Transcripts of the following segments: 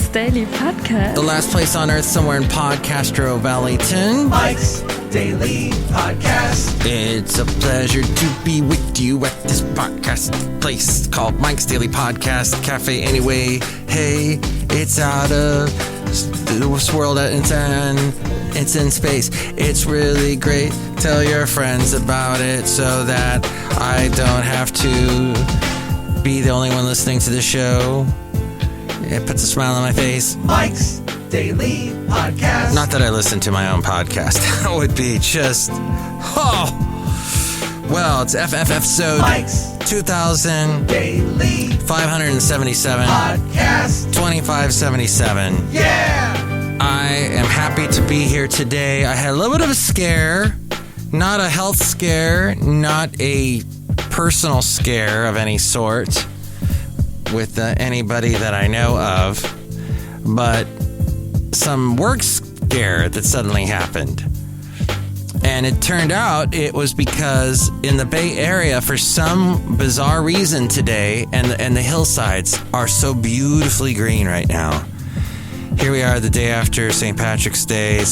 Mike's Daily Podcast. The last place on earth, somewhere in Podcastro Valentino. Mike's Daily Podcast. It's a pleasure to be with you at this podcast place called Mike's Daily Podcast Cafe. Anyway, hey, it's out of this world. It's in space. It's really great. Tell your friends about it so that I don't have to be the only one listening to the show. It puts a smile on my face. Mike's Daily Podcast. Not that I listen to my own podcast. That would be just... Well, it's episode Mike's 2000... Daily 577. Podcast. 2577. Yeah! I am happy to be here today. I had a little bit of a scare. Not a health scare. Not a personal scare of any sort with anybody that I know of, but some work scare that suddenly happened. And it turned out it was because in the Bay Area, for some bizarre reason today, and the hillsides are so beautifully green right now. Here we are the day after St. Patrick's Day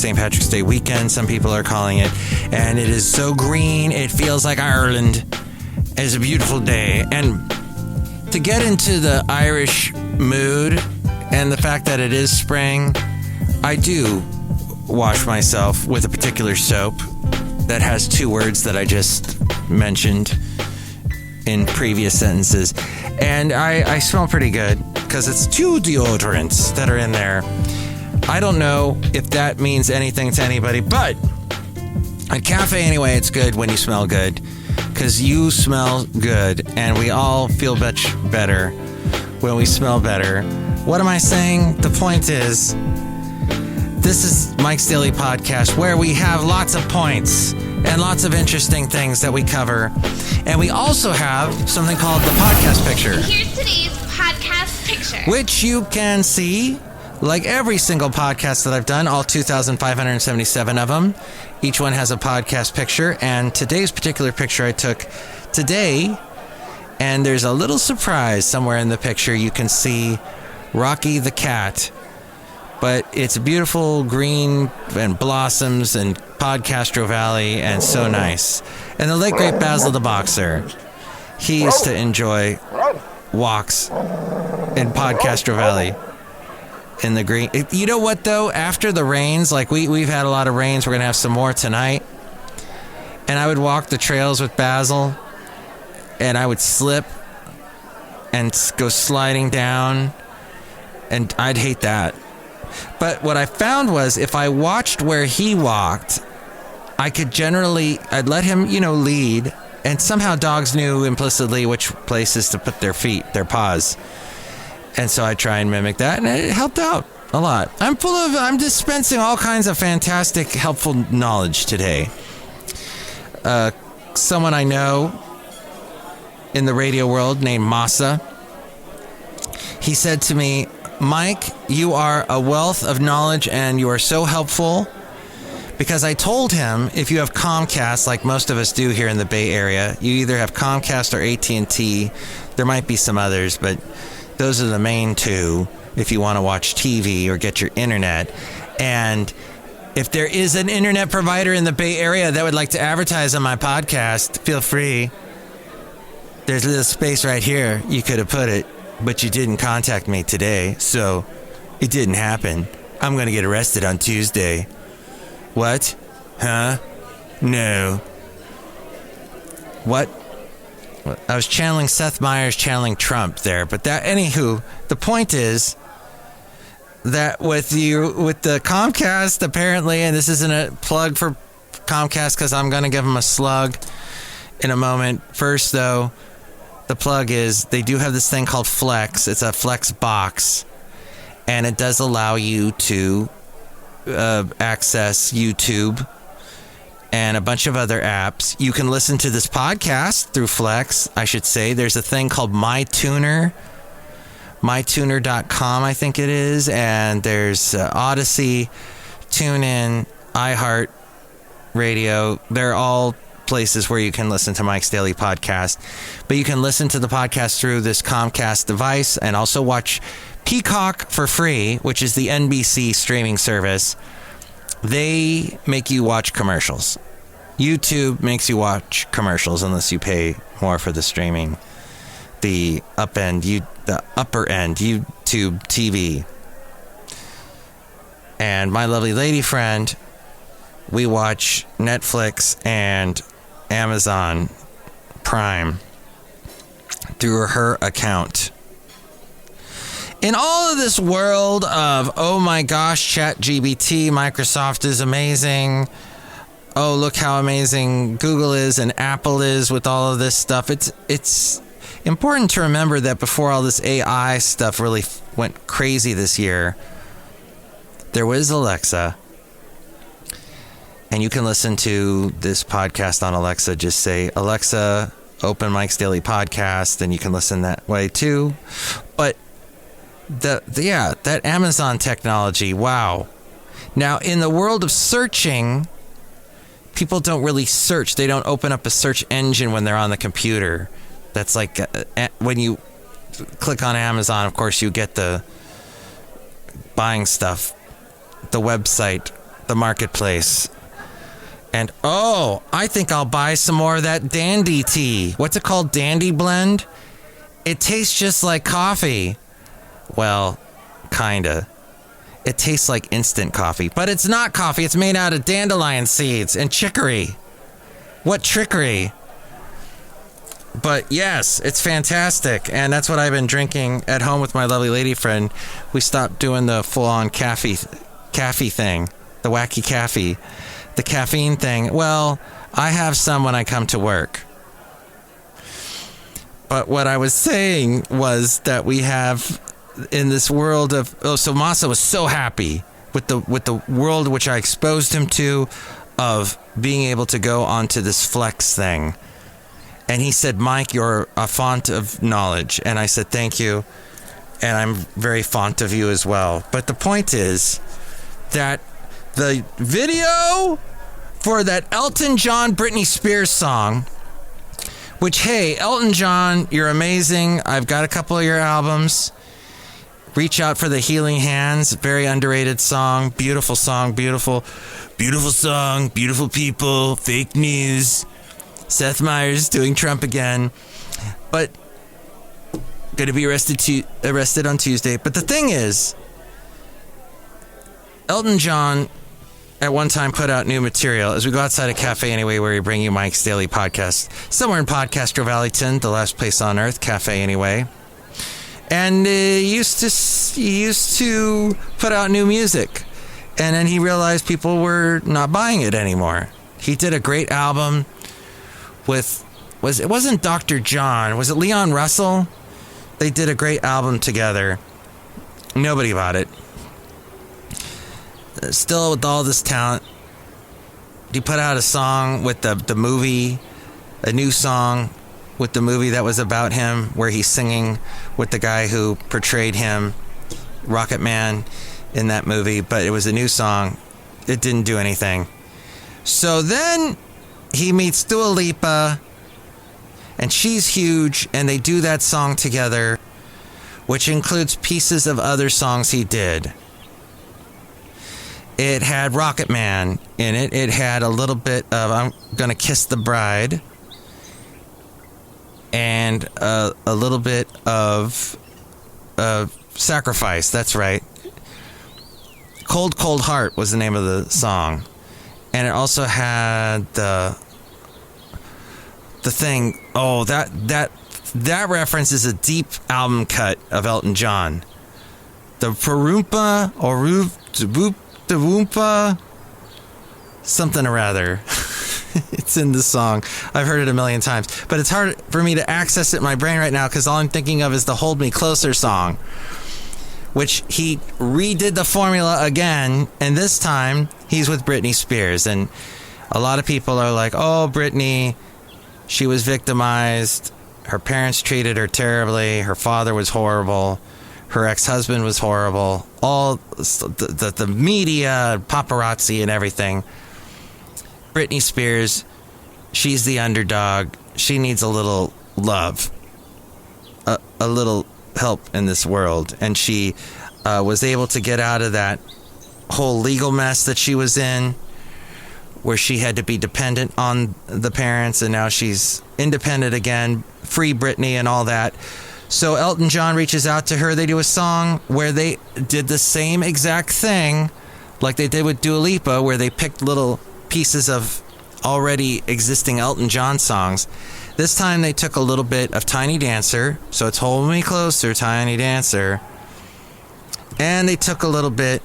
weekend, some people are calling it, and it is so green, it feels like Ireland. It's a beautiful day. And to get into the Irish mood and the fact that it is spring, I do wash myself with a particular soap that has two words that I just mentioned in previous sentences. And I smell pretty good because it's two deodorants that are in there. I don't know if that means anything to anybody, but at Cafe anyway, it's good when you smell good. Because you smell good, and we all feel much better when we smell better. What am I saying? The point is, this is Mike's Daily Podcast, where we have lots of points and lots of interesting things that we cover. And we also have something called the podcast picture. Here's today's podcast picture, which you can see, like every single podcast that I've done, all 2,577 of them. Each one has a podcast picture, and today's particular picture I took today, and there's a little surprise somewhere in the picture. You can see Rocky the cat, but it's beautiful green and blossoms and Podcastro Valley, and so nice. And the late great Basil the boxer, he used to enjoy walks in Podcastro Valley. In the green. You know what, though? After the rains, like we've had a lot of rains, we're going to have some more tonight. And I would walk the trails with Basil, and I would slip and go sliding down, and I'd hate that. But what I found was if I watched where he walked, I'd let him, lead, and somehow dogs knew implicitly which places to put their feet, their paws. And so I try and mimic that, and it helped out a lot. I'm dispensing all kinds of fantastic, helpful knowledge today. Someone I know in the radio world named Masa, he said to me, Mike, you are a wealth of knowledge and you are so helpful, because I told him if you have Comcast, like most of us do here in the Bay Area, you either have Comcast or AT&T. There might be some others, but those are the main two if you want to watch TV or get your internet. And if there is an internet provider in the Bay Area that would like to advertise on my podcast, feel free. There's a little space right here. You could have put it, but you didn't contact me today, so it didn't happen. I'm going to get arrested on Tuesday. What? Huh? No. What? I was channeling Seth Meyers, channeling Trump there, but anywho, the point is that with the Comcast, apparently, and this isn't a plug for Comcast because I'm going to give them a slug in a moment. First, though, the plug is they do have this thing called Flex. It's a Flex box, and it does allow you to access YouTube and a bunch of other apps. You can listen to this podcast through Flex, I should say. There's a thing called MyTuner, mytuner.com, I think it is. And there's Odyssey, TuneIn, iHeart Radio. They're all places where you can listen to Mike's Daily Podcast. But you can listen to the podcast through this Comcast device and also watch Peacock for free, which is the NBC streaming service, they make you watch commercials. YouTube makes you watch commercials unless you pay more for the streaming. The upper end YouTube TV. And my lovely lady friend, we watch Netflix and Amazon Prime through her account. In all of this world of, oh my gosh, ChatGPT, Microsoft is amazing. Oh, look how amazing Google is and Apple is with all of this stuff. It's important to remember that before all this AI stuff really went crazy this year, there was Alexa. And you can listen to this podcast on Alexa. Just say, Alexa, open Mike's Daily Podcast, and you can listen that way too. But that Amazon technology, wow. Now, in the world of searching, people don't really search. They don't open up a search engine when they're on the computer. That's like when you click on Amazon, of course, you get the buying stuff, the website, the marketplace. And, oh, I think I'll buy some more of that Dandy tea. What's it called? Dandy blend? It tastes just like coffee. Well, kinda. It tastes like instant coffee, but it's not coffee. It's made out of dandelion seeds and chicory. What trickery? But yes, it's fantastic, and that's what I've been drinking at home with my lovely lady friend. We stopped doing the full-on caffeine thing, the wacky caffeine, the caffeine thing. Well, I have some when I come to work. But what I was saying was that we have in this world of, so Masa was so happy with the world which I exposed him to, of being able to go onto this Flex thing. And he said, Mike, you're a font of knowledge. And I said, thank you. And I'm very fond of you as well. But the point is that the video for that Elton John, Britney Spears song, which, hey, Elton John, you're amazing. I've got a couple of your albums. Reach out for the Healing Hands. Very underrated song. Beautiful song. Beautiful song. Beautiful people. Fake news. Seth Meyers doing Trump again. But going to be arrested on Tuesday. But the thing is, Elton John at one time put out new material. As we go outside a cafe anyway, where we bring you Mike's Daily Podcast. Somewhere in Podcastro Valleyton, the last place on earth, cafe anyway. And he used to put out new music. And then he realized people were not buying it anymore. He did a great album with, it wasn't Dr. John, was it Leon Russell? They did a great album together. Nobody bought it. Still with all this talent, he put out a song with the movie, a new song with the movie that was about him, where he's singing with the guy who portrayed him, Rocket Man, in that movie. But it was a new song. It didn't do anything. So then he meets Dua Lipa, and she's huge, and they do that song together, which includes pieces of other songs he did. It had Rocket Man in it. It had a little bit of I'm Gonna Kiss the Bride, and a little bit of Sacrifice. That's right. Cold, Cold Heart was the name of the song. And it also had the thing. Oh, that reference is a deep album cut of Elton John. The Parumpa or the Woompa, something or other. It's in the song. I've heard it a million times, but it's hard for me to access it in my brain right now because all I'm thinking of is the Hold Me Closer song, which he redid the formula again, and this time he's with Britney Spears. And a lot of people are like, oh, Britney, she was victimized. Her parents treated her terribly. Her father was horrible. Her ex-husband was horrible. All the media, paparazzi and everything. Britney Spears, she's the underdog. She needs a little love. A little help in this world. And she was able to get out of that whole legal mess that she was in, where she had to be dependent on the parents, and now she's independent again, free Britney and all that. So Elton John reaches out to her. They do a song where they did the same exact thing like they did with Dua Lipa, where they picked little pieces of already existing Elton John songs. This time they took a little bit of Tiny Dancer, so it's Hold Me Closer, Tiny Dancer. And they took a little bit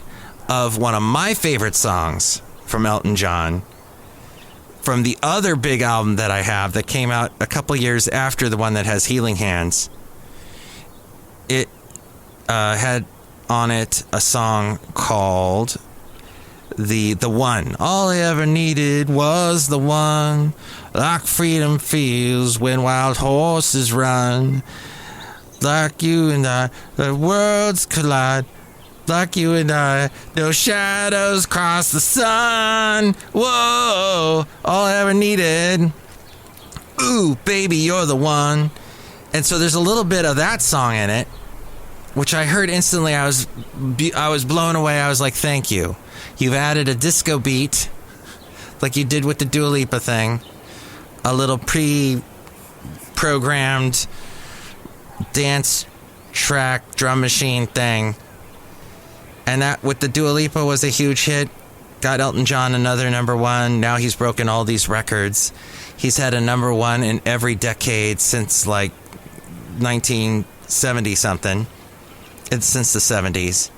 of one of my favorite songs from Elton John, from the other big album that I have that came out a couple years after the one that has Healing Hands. It had on it a song called The One. All I ever needed was the one, like freedom feels when wild horses run. Like you and I, the worlds collide. Like you and I, no shadows cross the sun. Whoa, all I ever needed. Ooh, baby, you're the one. And so there's a little bit of that song in it, which I heard instantly. I was blown away. I was like, thank you. You've added a disco beat, like you did with the Dua Lipa thing. A little pre-programmed dance track, drum machine thing. And that with the Dua Lipa was a huge hit. Got Elton John another number one. Now he's broken all these records. He's had a number one in every decade since like 1970 something. It's since the 70s.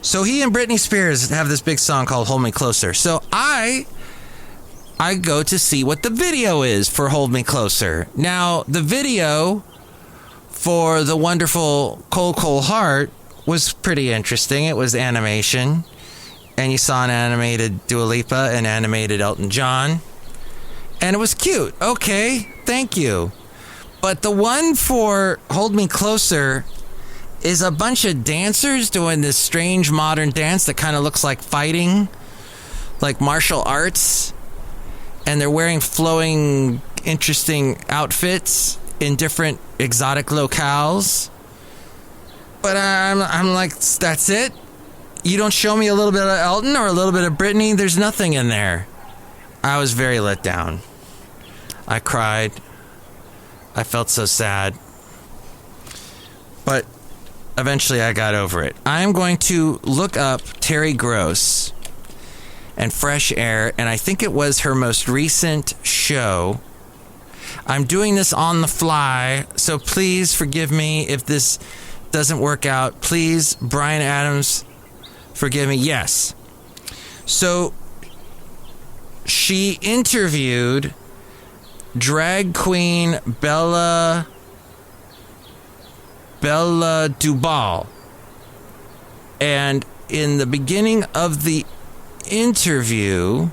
So he and Britney Spears have this big song called Hold Me Closer. So I go to see what the video is for Hold Me Closer. Now, the video for the wonderful Cold Cold Heart was pretty interesting. It was animation, and you saw an animated Dua Lipa and animated Elton John, and it was cute. Okay, thank you. But the one for Hold Me Closer is a bunch of dancers doing this strange modern dance that kind of looks like fighting, like martial arts, and they're wearing flowing, interesting outfits in different exotic locales. But I'm like, that's it? You don't show me a little bit of Elton or a little bit of Britney? There's nothing in there. I was very let down. I cried. I felt so sad. But eventually I got over it. I am going to look up Terry Gross and Fresh Air, and I think it was her most recent show. I'm doing this on the fly, so please forgive me if this doesn't work out. Please, Brian Adams, forgive me. Yes. So she interviewed drag queen Bella Duvall. And in the beginning of the interview,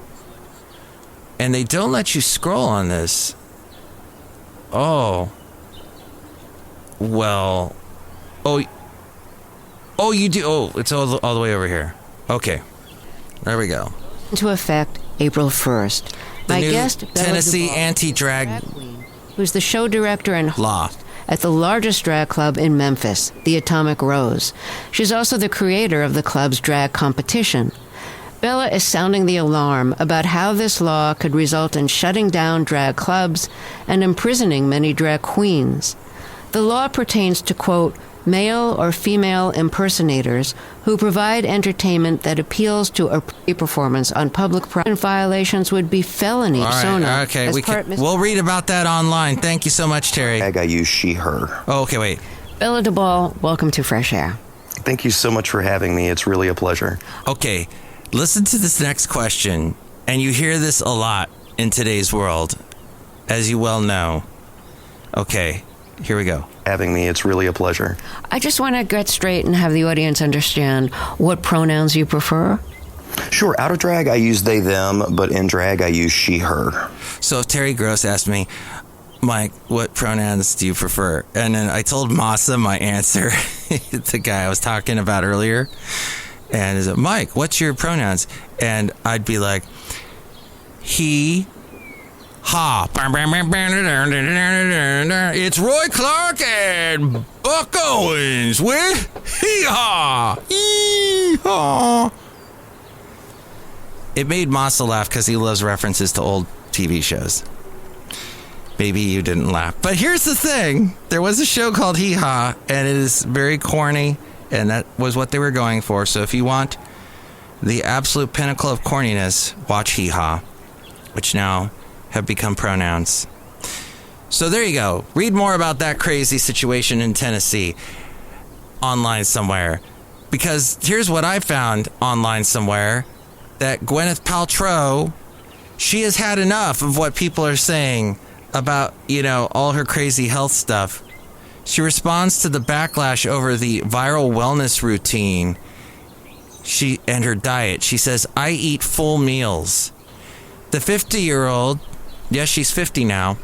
and they don't let you scroll on this. Oh. Well. Oh, you do. Oh, it's all the way over here. Okay. There we go. Into effect April 1st. My guest, Tennessee anti-drag who's the show director and law at the largest drag club in Memphis, the Atomic Rose. She's also the creator of the club's drag competition. Bella is sounding the alarm about how this law could result in shutting down drag clubs and imprisoning many drag queens. The law pertains to, quote, male or female impersonators who provide entertainment that appeals to a performance on public property. Violations would be felony. All right, okay, we'll read about that online. Thank you so much, Terry. I use she, her. Oh, okay, wait. Bella Duvall, welcome to Fresh Air. Thank you so much for having me. It's really a pleasure. Okay, listen to this next question, and you hear this a lot in today's world, as you well know. Okay, here we go. Having me, it's really a pleasure. I just want to get straight and have the audience understand what pronouns you prefer. Sure, out of drag I use they, them, but in drag I use she, her. So if Terry Gross asked me, Mike, what pronouns do you prefer? And then I told Masa my answer, the guy I was talking about earlier. And he's like, Mike, what's your pronouns? And I'd be like, he, ha. It's Roy Clark and Buck Owens with Hee-Haw! Hee-Haw! It made Masa laugh because he loves references to old TV shows. Maybe you didn't laugh. But here's the thing. There was a show called Hee-Haw, and it is very corny, and that was what they were going for. So if you want the absolute pinnacle of corniness, watch Hee-Haw, which now have become pronouns. So there you go. Read more about that crazy situation in Tennessee online somewhere. Because here's what I found online somewhere, that Gwyneth Paltrow, she has had enough of what people are saying about, all her crazy health stuff. She responds to the backlash over the viral wellness routine and her diet. She says, I eat full meals. The 50-year-old, yes, she's 50 now,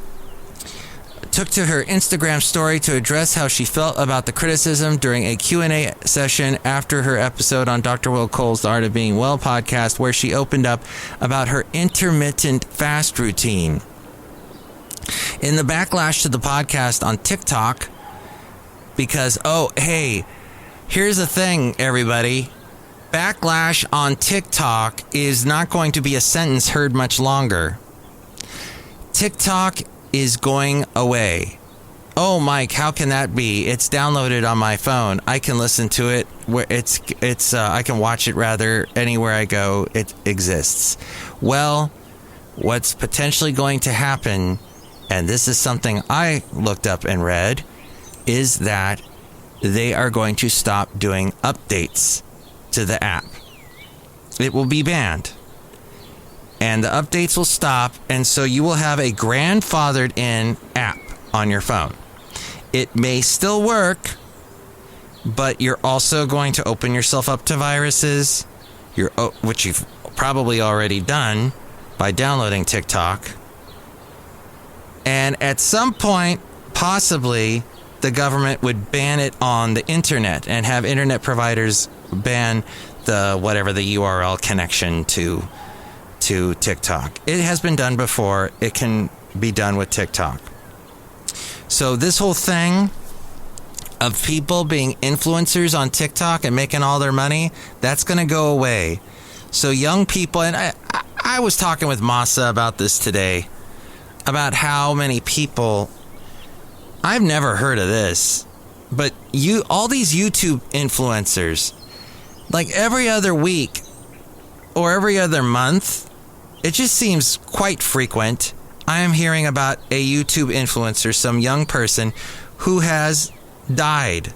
took to her Instagram story to address how she felt about the criticism during a Q&A session after her episode on Dr. Will Cole's The Art of Being Well podcast, where she opened up about her intermittent fast routine. In the backlash to the podcast on TikTok, because, here's the thing, everybody. Backlash on TikTok is not going to be a sentence heard much longer. TikTok is going away. Oh, Mike, how can that be? It's downloaded on my phone. I can listen to it where I can watch it rather anywhere I go. It exists. Well, what's potentially going to happen, and this is something I looked up and read, is that they are going to stop doing updates to the app. It will be banned. And the updates will stop, and so you will have a grandfathered in app on your phone. It may still work, but you're also going to open yourself up to viruses, which you've probably already done by downloading TikTok. And at some point, possibly, the government would ban it on the internet and have internet providers ban the URL connection to TikTok. It has been done before. It can be done with TikTok. So this whole thing of people being influencers on TikTok and making all their money, that's going to go away. So young people, and I was talking with Masa about this today, about how many people, I've never heard of this, but all these YouTube influencers, like every other week or every other month, it just seems quite frequent, I am hearing about a YouTube influencer, some young person who has died.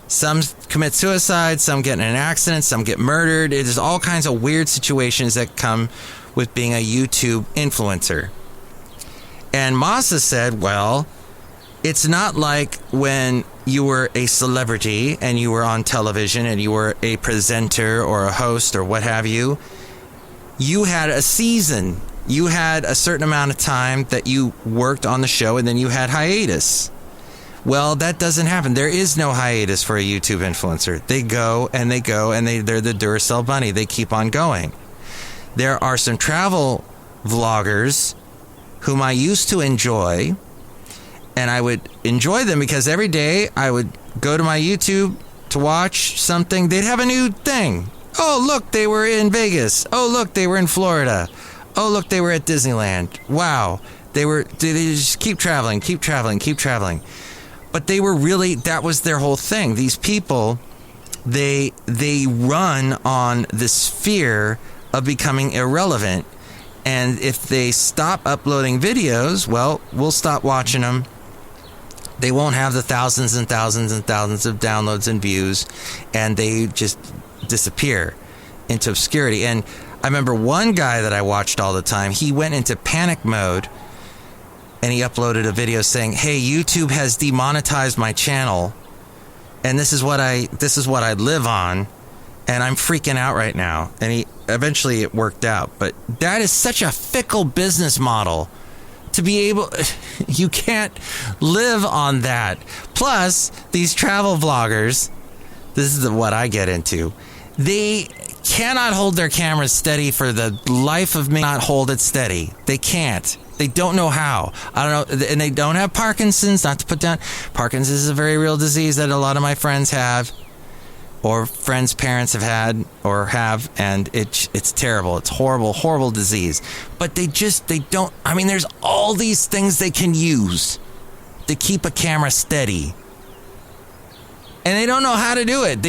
Some commit suicide, some get in an accident, some get murdered. There's all kinds of weird situations that come with being a YouTube influencer. And Masa said, well, it's not like when you were a celebrity and you were on television and you were a presenter or a host or what have you. You had a season. You had a certain amount of time that you worked on the show, and then you had hiatus. Well, that doesn't happen. There is no hiatus for a YouTube influencer. They go and they go, and they're the Duracell bunny. They keep on going. There are some travel vloggers whom I used to enjoy, and I would enjoy them because every day I would go to my YouTube to watch something. They'd have a new thing. Oh, look, they were in Vegas. Oh, look, they were in Florida. Oh, look, they were at Disneyland. Wow. They just keep traveling. But they were really, that was their whole thing. These people, they run on this fear of becoming irrelevant. And if they stop uploading videos, well, we'll stop watching them. They won't have the thousands and thousands and thousands of downloads and views, and they just disappear into obscurity. And I remember one guy that I watched all the time, he went into panic mode and he uploaded a video saying, hey, YouTube has demonetized my channel, and this is what I live on, and I'm freaking out right now. And eventually it worked out. But that is such a fickle business model. To be able, you can't live on that. Plus, these travel vloggers, this is what I get into, they cannot hold their cameras steady for the life of me. Not hold it steady. They can't. They don't know how. I don't know. And they don't have Parkinson's. Not to put down. Parkinson's is a very real disease that a lot of my friends have, or friends' parents have had or have, and it's terrible. It's horrible, horrible disease. But they don't. I mean, there's all these things they can use to keep a camera steady, and they don't know how to do it.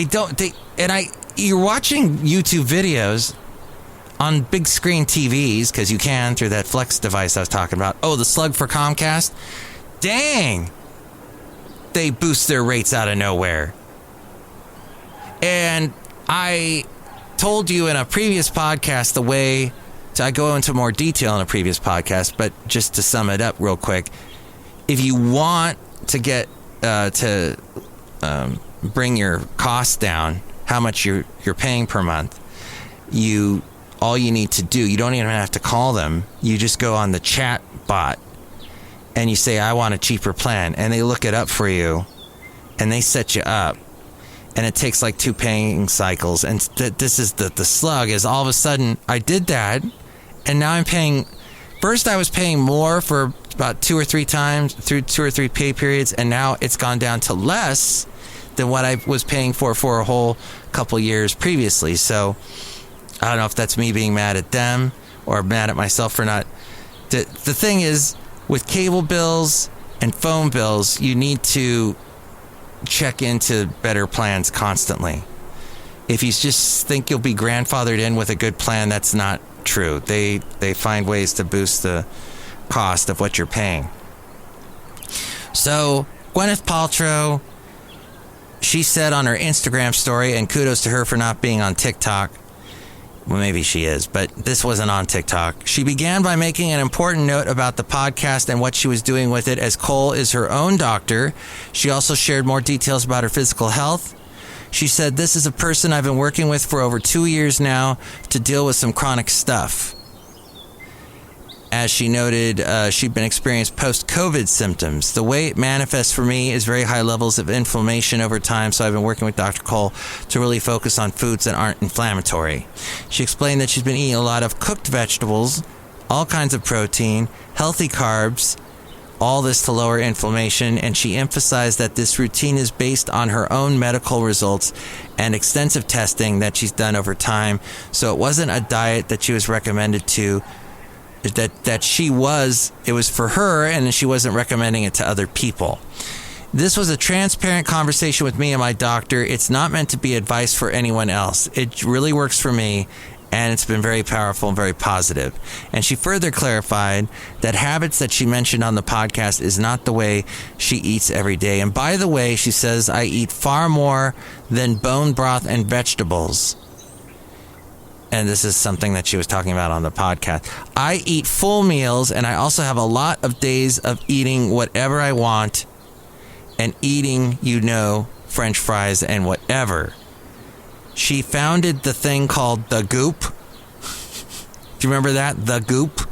You're watching YouTube videos on big screen TVs, because you can through that Flex device I was talking about. Oh, the slug for Comcast? Dang! They boost their rates out of nowhere. And I told you in a previous podcast I go into more detail in a previous podcast, but just to sum it up real quick, if you want to get bring your costs down, how much you're paying per month, all you need to do, you don't even have to call them. You just go on the chat bot and you say, I want a cheaper plan. And they look it up for you and they set you up. And it takes like 2 paying cycles. And this is the slug is all of a sudden I did that. And now I'm paying. First I was paying more for about 2 or 3 times through 2 or 3 pay periods. And now it's gone down to less than what I was paying for a whole couple years previously. So I don't know if that's me being mad at them or mad at myself for not. The thing is, with cable bills and phone bills, you need to check into better plans constantly. If you just think you'll be grandfathered in with a good plan, that's not true. They find ways to boost the cost of what you're paying. So Gwyneth Paltrow, she said on her Instagram story, and kudos to her for not being on TikTok. Well, maybe she is, but this wasn't on TikTok. She began by making an important note about the podcast and what she was doing with it, as Cole is her own doctor. She also shared more details about her physical health. She said, this is a person I've been working with for over 2 years now to deal with some chronic stuff. As she noted, she'd been experiencing post-COVID symptoms. The way it manifests for me is very high levels of inflammation over time, so I've been working with Dr. Cole to really focus on foods that aren't inflammatory. She explained that she's been eating a lot of cooked vegetables, all kinds of protein, healthy carbs, all this to lower inflammation, and she emphasized that this routine is based on her own medical results and extensive testing that she's done over time, so it wasn't a diet that she was recommended to. It was for her, and she wasn't recommending it to other people. This was a transparent conversation with me and my doctor. It's not meant to be advice for anyone else. It really works for me, and it's been very powerful and very positive. And she further clarified that habits that she mentioned on the podcast is not the way she eats every day. And by the way, she says, I eat far more than bone broth and vegetables. And this is something that she was talking about on the podcast. I eat full meals, and I also have a lot of days of eating whatever I want and eating, French fries and whatever. She founded the thing called The Goop. Do you remember that? The Goop.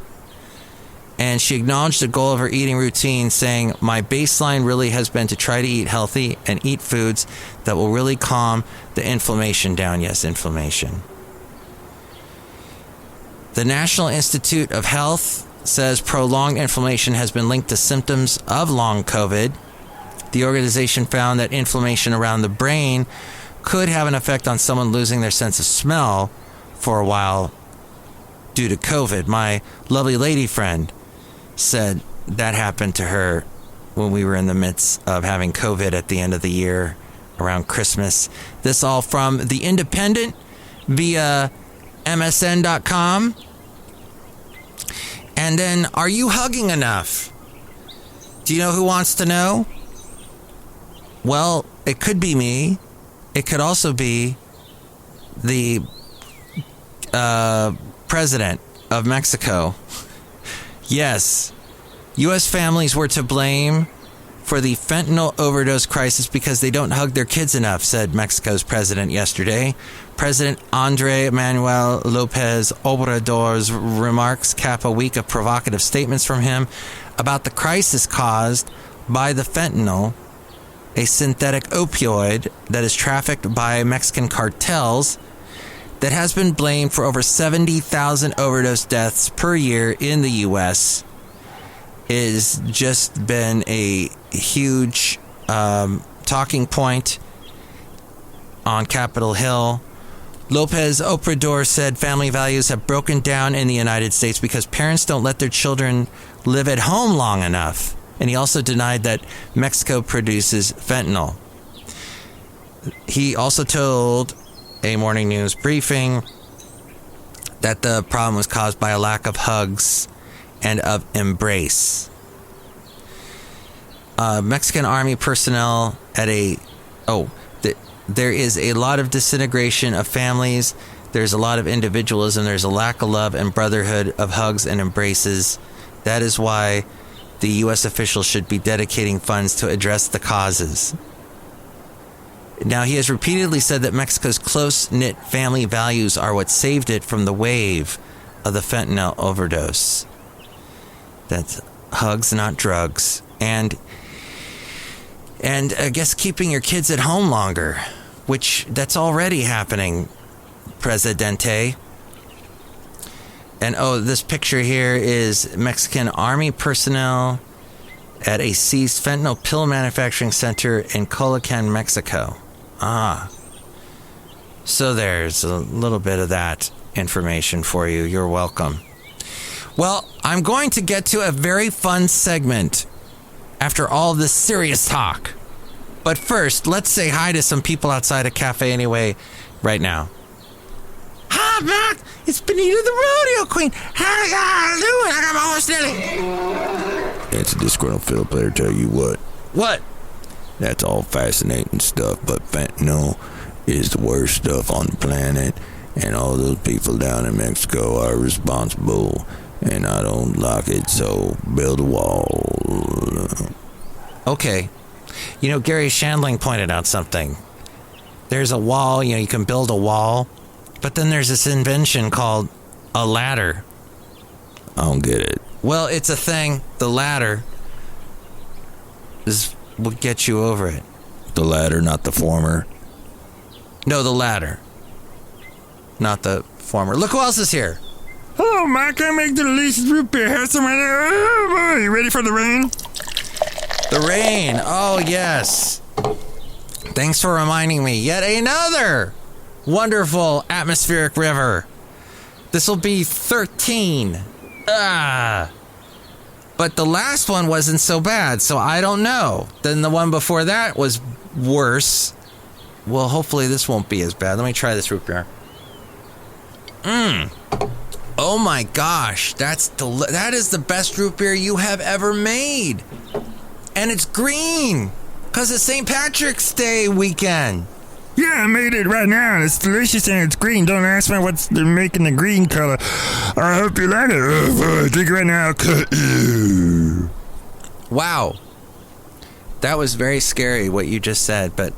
And she acknowledged the goal of her eating routine, saying, my baseline really has been to try to eat healthy and eat foods that will really calm the inflammation down. Yes, inflammation. The National Institute of Health says prolonged inflammation has been linked to symptoms of long COVID. The organization found that inflammation around the brain could have an effect on someone losing their sense of smell for a while due to COVID. My lovely lady friend said that happened to her when we were in the midst of having COVID at the end of the year around Christmas. This all from The Independent via MSN.com. And then, are you hugging enough? Do you know who wants to know? Well, it could be me. It could also be the president of Mexico. Yes, U.S. families were to blame for the fentanyl overdose crisis because they don't hug their kids enough, said Mexico's president yesterday. President Andrés Manuel López Obrador's remarks cap a week of provocative statements from him about the crisis caused by the fentanyl, a synthetic opioid that is trafficked by Mexican cartels that has been blamed for over 70,000 overdose deaths per year in the U.S. has just been a huge talking point on Capitol Hill. Lopez Obrador said family values have broken down in the United States because parents don't let their children live at home long enough. And he also denied that Mexico produces fentanyl. He also told a morning news briefing that the problem was caused by a lack of hugs and of embrace. Mexican army personnel at there is a lot of disintegration of families. There's a lot of individualism. There's a lack of love and brotherhood, of hugs and embraces. That is why the U.S. officials should be dedicating funds to address the causes. Now, he has repeatedly said that Mexico's close-knit family values are what saved it from the wave of the fentanyl overdose. That's hugs, not drugs. And I guess keeping your kids at home longer, which that's already happening, Presidente. And this picture here is Mexican army personnel at a seized fentanyl pill manufacturing center in Culiacan, Mexico. So there's a little bit of that information for you. You're welcome. Well, I'm going to get to a very fun segment after all this serious talk. But first, let's say hi to some people outside a cafe anyway right now. Hi, Mac. It's Benita the Rodeo Queen. How y'all doing? I got my horse Nelly. It's a Disgruntled Fiddle Player, tell you what. What? That's all fascinating stuff, but fentanyl is the worst stuff on the planet, and all those people down in Mexico are responsible, and I don't like it, so build a wall. Okay. You know, Gary Shandling pointed out something. There's a wall, you can build a wall, but then there's this invention called a ladder. I don't get it. Well, it's a thing. The ladder will get you over it. The ladder, not the former? No, the ladder. Not the former. Look who else is here. Oh, Mike, I make delicious root beer. Have some right there. Oh, boy, you ready for the rain? The rain. Oh, yes. Thanks for reminding me. Yet another wonderful atmospheric river. This will be 13. But the last one wasn't so bad, so I don't know. Then the one before that was worse. Well, hopefully this won't be as bad. Let me try this root beer. Oh my gosh, that is the best root beer you have ever made. And it's green, because it's St. Patrick's Day weekend. Yeah, I made it right now, and it's delicious and it's green. Don't ask me what's they're making the green color. I hope you like it. Oh, drink it right now. Cut you. Wow. That was very scary, what you just said, but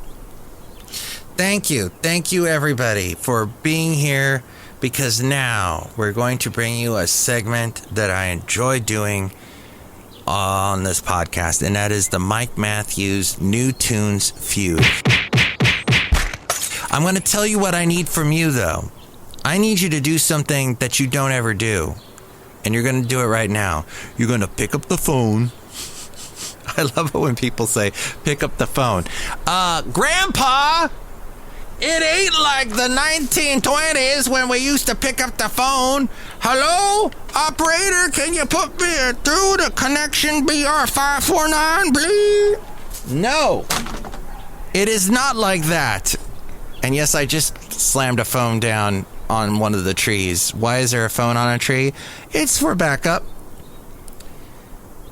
thank you. Thank you, everybody, for being here, because now we're going to bring you a segment that I enjoy doing on this podcast, and that is the Mike Matthews New Tunes Feud. I'm going to tell you what I need from you, though. I need you to do something that you don't ever do, and you're going to do it right now. You're going to pick up the phone. I love it when people say, pick up the phone. Grandpa, it ain't like the 1920s when we used to pick up the phone. Hello? Operator, can you put me through the connection BR549, please? No. It is not like that. And yes, I just slammed a phone down on one of the trees. Why is there a phone on a tree? It's for backup.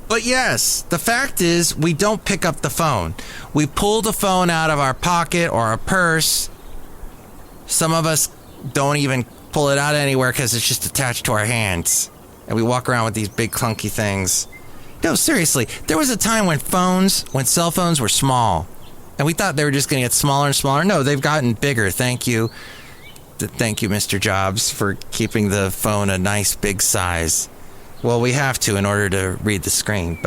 But yes, the fact is, we don't pick up the phone. We pull the phone out of our pocket or our purse. Some of us don't even pull it out anywhere because it's just attached to our hands. And we walk around with these big clunky things. No, seriously, there was a time when cell phones were small. And we thought they were just going to get smaller and smaller. No, they've gotten bigger. Thank you. Thank you, Mr. Jobs, for keeping the phone a nice big size. Well, we have to in order to read the screen.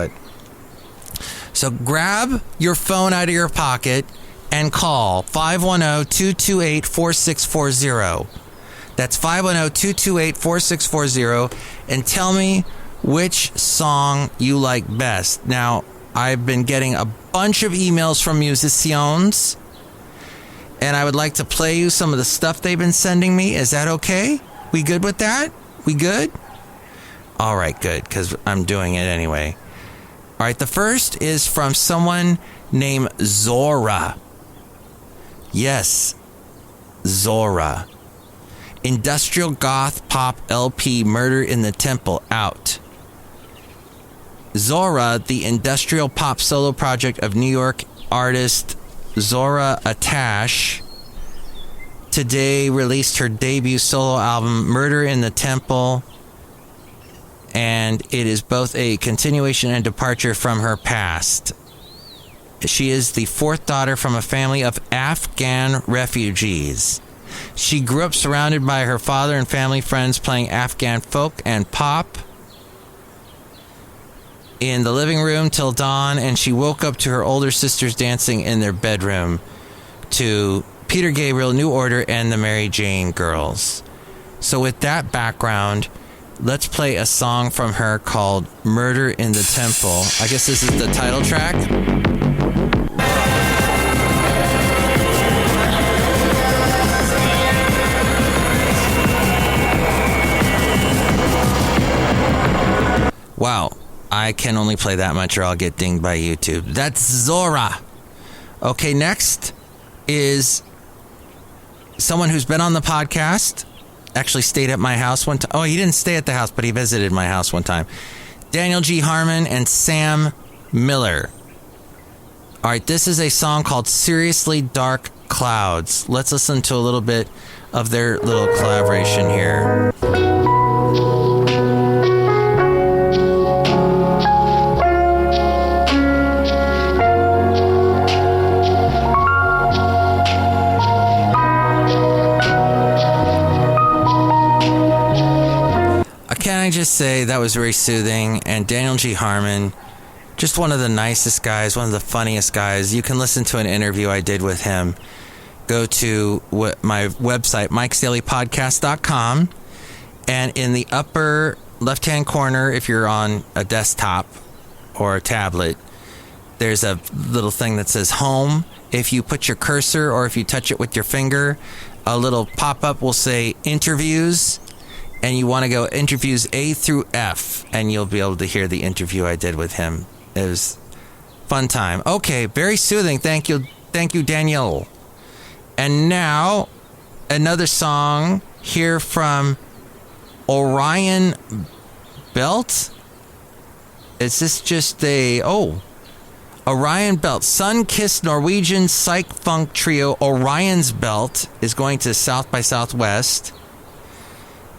So grab your phone out of your pocket and call 510-228-4640. That's 510-228-4640, and tell me which song you like best. Now, I've been getting a bunch of emails from musicians, and I would like to play you some of the stuff they've been sending me. Is that okay? We good with that? We good? All right, good, because I'm doing it anyway. All right, the first is from someone named Zora. Yes, Zora. Industrial Goth Pop LP Murder in the Temple out. Zora, the industrial pop solo project of New York artist Zora Atash, today released her debut solo album, Murder in the Temple, and it is both a continuation and departure from her past. She is the fourth daughter from a family of Afghan refugees. She grew up surrounded by her father and family friends playing Afghan folk and pop in the living room till dawn, and she woke up to her older sisters dancing in their bedroom to Peter Gabriel, New Order, and the Mary Jane Girls. So with that background, let's play a song from her called Murder in the Temple. I guess this is the title track. Wow, I can only play that much or I'll get dinged by YouTube. That's Zora. Okay, next is someone who's been on the podcast, actually stayed at my house one time. Oh, he didn't stay at the house, but he visited my house one time. Daniel G. Harmon and Sam Miller. All right, this is a song called Seriously Dark Clouds. Let's listen to a little bit of their little collaboration here. Can I just say that was very soothing, and Daniel G. Harmon, just one of the nicest guys, one of the funniest guys. You can listen to an interview I did with him. Go to my website, MikesDailyPodcast.com, and in the upper left-hand corner, if you're on a desktop or a tablet, there's a little thing that says Home. If you put your cursor or if you touch it with your finger, a little pop-up will say Interviews, and you want to go interviews A through F, and you'll be able to hear the interview I did with him. It was fun time. Okay, very soothing. Thank you, Daniel. And now, another song here from Orion Belt. Is this just Orion Belt, sun-kissed Norwegian psych funk trio Orion's Belt is going to South by Southwest.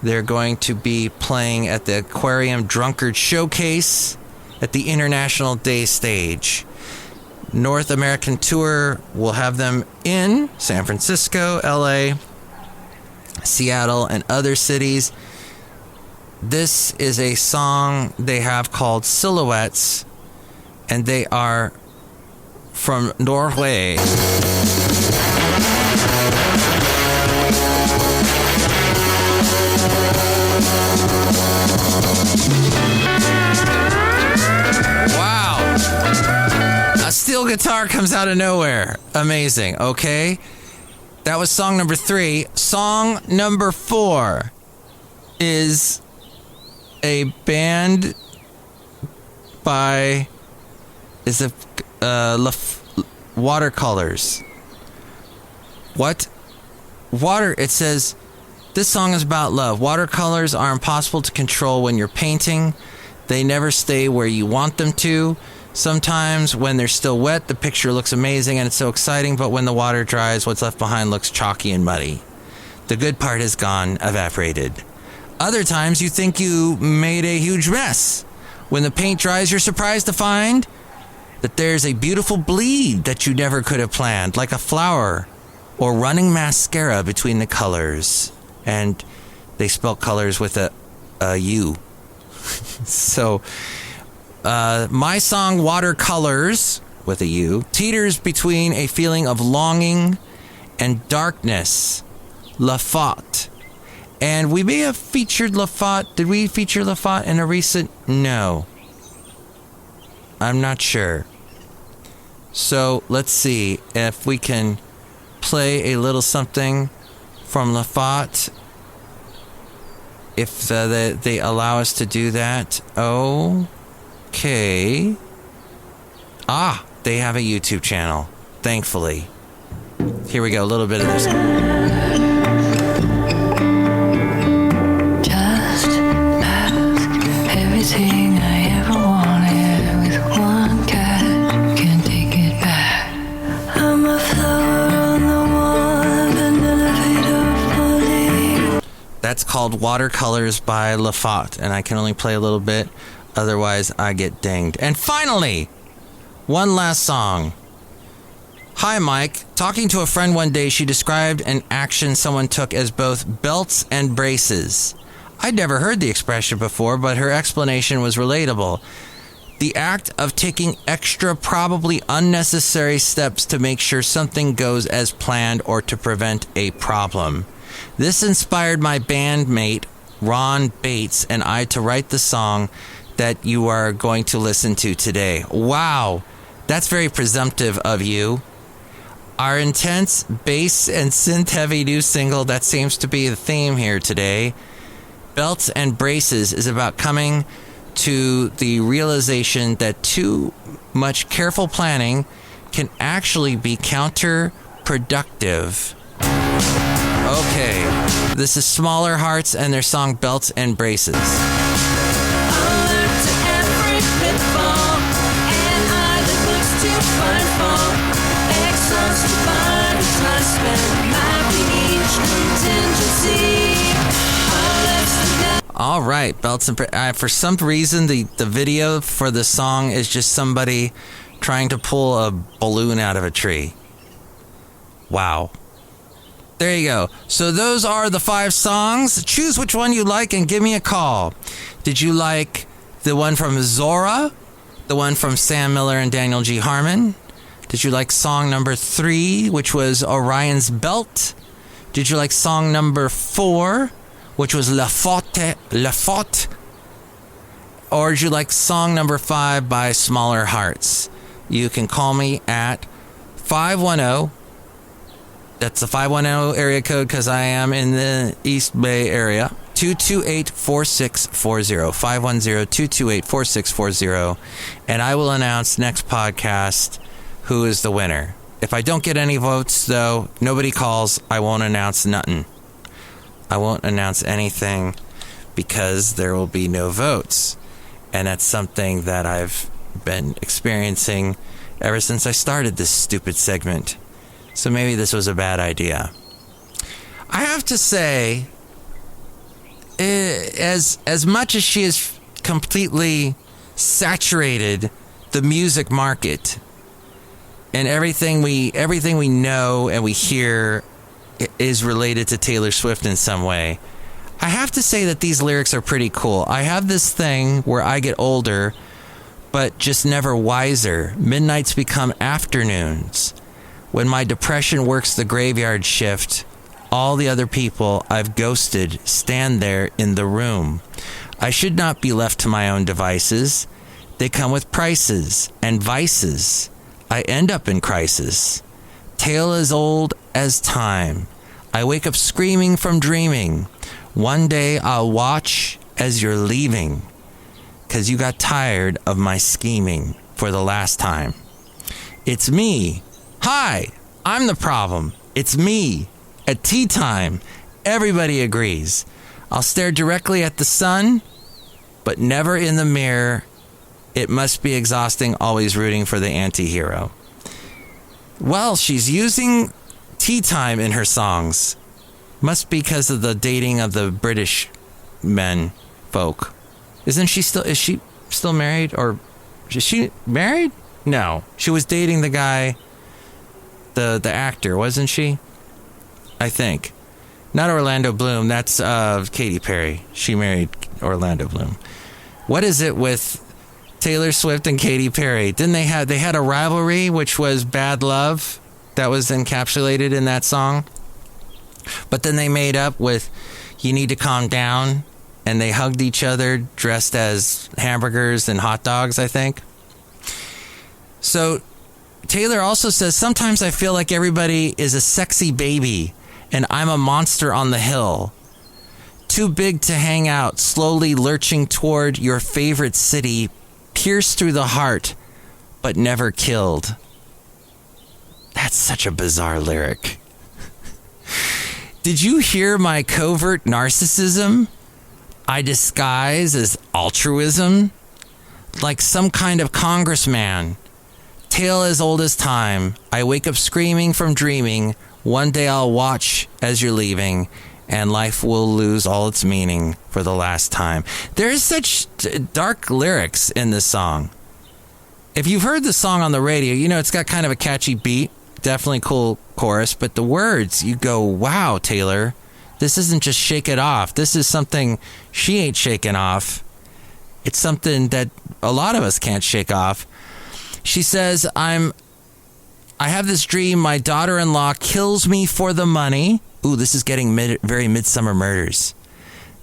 They're going to be playing at the Aquarium Drunkard Showcase at the International Day Stage. North American Tour will have them in San Francisco, LA, Seattle, and other cities. This is a song they have called Silhouettes, and they are from Norway. Wow. A steel guitar comes out of nowhere. Amazing. Okay. That was song number 3. Song number 4 is a band by Watercolors. What? It says, this song is about love. Watercolors are impossible to control when you're painting. They never stay where you want them to. Sometimes when they're still wet, the picture looks amazing and it's so exciting, but when the water dries, what's left behind looks chalky and muddy. The good part is gone, evaporated. Other times you think you made a huge mess. When the paint dries, you're surprised to find that there's a beautiful bleed that you never could have planned, like a flower or running mascara between the colors. And they spell colors with a U. So, my song Watercolors, with a U, teeters between a feeling of longing and darkness, La Faute, And we may have featured LaFont. Did we feature LaFont in a recent? No. I'm not sure. So let's see if we can play a little something from LaFont. If they allow us to do that. Okay. Ah, they have a YouTube channel. Thankfully. Here we go, a little bit of this. Just ask everything I ever wanted with one catch. Can't take it back. I'm a flower on the wall of an elevator falling. That's called Watercolors by LaFont, and I can only play a little bit, otherwise I get dinged. And finally, one last song. Hi, Mike. Talking to a friend one day, she described an action someone took as both belts and braces. I'd never heard the expression before, but her explanation was relatable. The act of taking extra, probably unnecessary steps to make sure something goes as planned or to prevent a problem. This inspired my bandmate, Ron Bates, and I to write the song that you are going to listen to today. Wow, that's very presumptive of you. Our intense bass and synth-heavy new single that seems to be the theme here today, Belts and Braces, is about coming to the realization that too much careful planning can actually be counterproductive. Okay, this is Smaller Hearts and their song Belts and Braces. All right, Belts and for some reason the video for the song is just somebody trying to pull a balloon out of a tree. Wow. There you go. So those are the 5 songs. Choose which one you like and give me a call. Did you like the one from Zora? The one from Sam Miller and Daniel G. Harmon? Did you like song number 3, which was Orion's Belt? Did you like song number 4, which was La Faute? Or did you like song number 5 by Smaller Hearts? You can call me at 510. That's the 510 area code because I am in the East Bay area. 228-4640. 510-228-4640. And I will announce next podcast who is the winner. If I don't get any votes, though, nobody calls, I won't announce nothing. I won't announce anything because there will be no votes. And that's something that I've been experiencing ever since I started this stupid segment. So maybe this was a bad idea. I have to say, as much as she has completely saturated the music market, and everything we know and we hear is related to Taylor Swift in some way, I have to say that these lyrics are pretty cool. I have this thing where I get older, but just never wiser. Midnights become afternoons. When my depression works the graveyard shift, all the other people I've ghosted stand there in the room. I should not be left to my own devices. They come with prices and vices. I end up in crisis. Tale as old as time. I wake up screaming from dreaming. One day I'll watch as you're leaving, 'cause you got tired of my scheming for the last time. It's me. Hi, I'm the problem. It's me. At tea time, everybody agrees. I'll stare directly at the sun, but never in the mirror. It must be exhausting always rooting for the anti-hero. Well, she's using tea time in her songs. Must be because of the dating of the British men folk. Is she still married? Or is she married? No. She was dating the guy, the actor, wasn't she? I think. Not Orlando Bloom. That's Katy Perry. She married Orlando Bloom. What is it with Taylor Swift and Katy Perry? Didn't they had a rivalry, which was Bad Love, that was encapsulated in that song? But then they made up with You need to calm down. And they hugged each other dressed as hamburgers and hot dogs, I think. So Taylor also says, sometimes I feel like everybody is a sexy baby and I'm a monster on the hill. Too big to hang out, slowly lurching toward your favorite city, pierced through the heart, but never killed. That's such a bizarre lyric. Did you hear my covert narcissism? I disguise as altruism, like some kind of congressman. Tale as old as time. I wake up screaming from dreaming. One day I'll watch as you're leaving, and life will lose all its meaning for the last time. There's such dark lyrics in this song. If you've heard the song on the radio, you know it's got kind of a catchy beat. Definitely cool chorus, but the words, you go, wow, Taylor. This isn't just shake it off. This is something she ain't shaking off. It's something that a lot of us can't shake off. She says, I have this dream. My daughter-in-law kills me for the money. Ooh, this is getting very Midsummer Murders.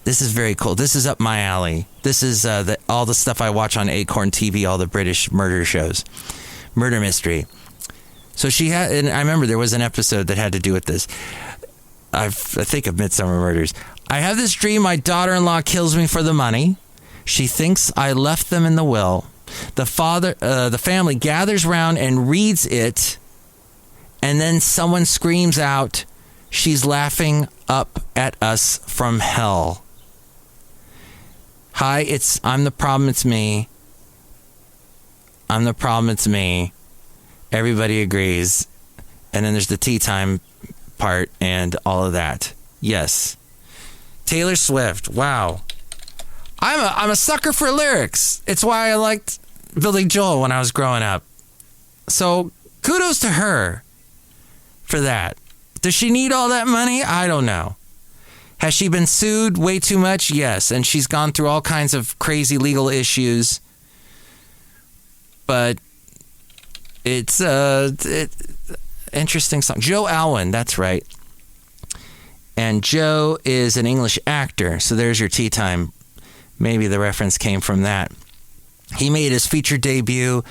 This is very cool. This is up my alley. This is all the stuff I watch on Acorn TV, all the British murder shows. Murder mystery. So she had, and I remember there was an episode that had to do with this. I think of Midsummer Murders. I have this dream. My daughter-in-law kills me for the money. She thinks I left them in the will. The family gathers round and reads it, and then someone screams out, "She's laughing up at us from hell." Hi, I'm the problem, it's me. I'm the problem, it's me. Everybody agrees. And then there's the tea time part and all of that. Yes. Taylor Swift. Wow. I'm a sucker for lyrics. It's why I liked Billy Joel when I was growing up. So kudos to her for that. Does she need all that money? I don't know. Has she been sued way too much? Yes. And she's gone through all kinds of crazy legal issues. But it's interesting song. Joe Alwyn, that's right. And Joe is an English actor, so there's your tea time. Maybe the reference came from that. He made his feature debut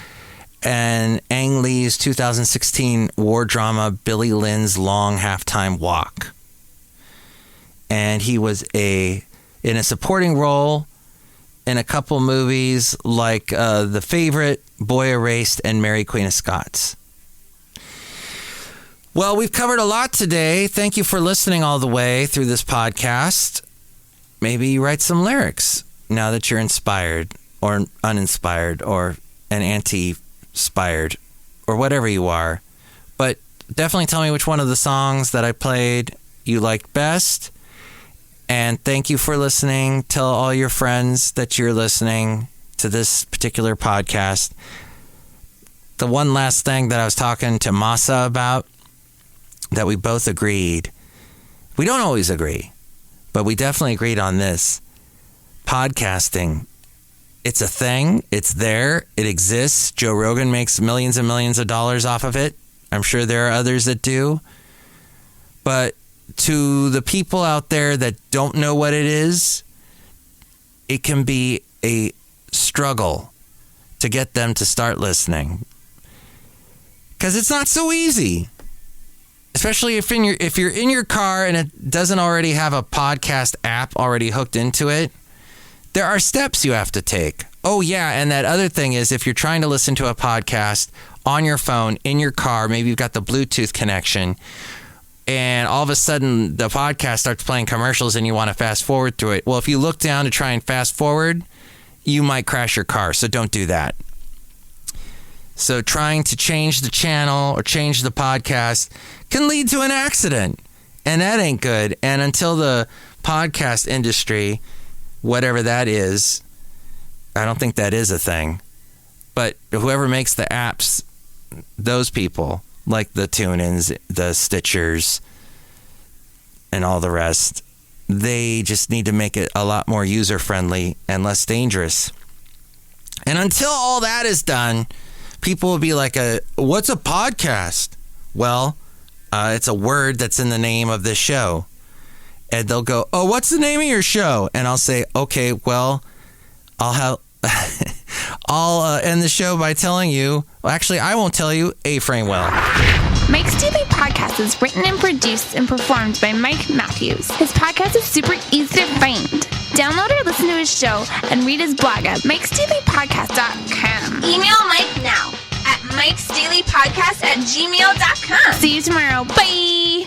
in Ang Lee's 2016 war drama Billy Lynn's Long Halftime Walk. And he was in a supporting role in a couple movies like The Favorite, Boy Erased, and Mary Queen of Scots. Well, we've covered a lot today. Thank you for listening all the way through this podcast. Maybe you write some lyrics now that you're inspired or uninspired or an anti-spired or whatever you are. But definitely tell me which one of the songs that I played you liked best. And thank you for listening. Tell all your friends that you're listening to this particular podcast. The one last thing that I was talking to Masa about, that we both agreed. We don't always agree, but we definitely agreed on this. Podcasting, it's a thing. It's there. It exists. Joe Rogan makes millions and millions of dollars off of it. I'm sure there are others that do. But to the people out there that don't know what it is, it can be a struggle to get them to start listening. Because it's not so easy. Especially if you're in your car and it doesn't already have a podcast app already hooked into it, there are steps you have to take. Oh, yeah, and that other thing is if you're trying to listen to a podcast on your phone, in your car, maybe you've got the Bluetooth connection, and all of a sudden the podcast starts playing commercials and you want to fast forward through it. Well, if you look down to try and fast forward, you might crash your car, so don't do that. So trying to change the channel or change the podcast can lead to an accident, and that ain't good. And until the podcast industry, whatever that is, I don't think that is a thing. But whoever makes the apps, those people, like the TuneIns, the Stitchers, and all the rest, they just need to make it a lot more user-friendly and less dangerous. And until all that is done, people will be like, what's a podcast? Well, it's a word that's in the name of this show. and they'll go, "Oh, what's the name of your show?" And I'll say, "Okay, well, I'll end the show by telling you. Well, actually, I won't tell you. A-Frame will." Mike's Daily Podcast is written and produced and performed by Mike Matthews. His podcast is super easy to find. Download or listen to his show and read his blog at MikesDailyPodcast.com. Email Mike now at MikesDailyPodcast@gmail.com. See you tomorrow. Bye!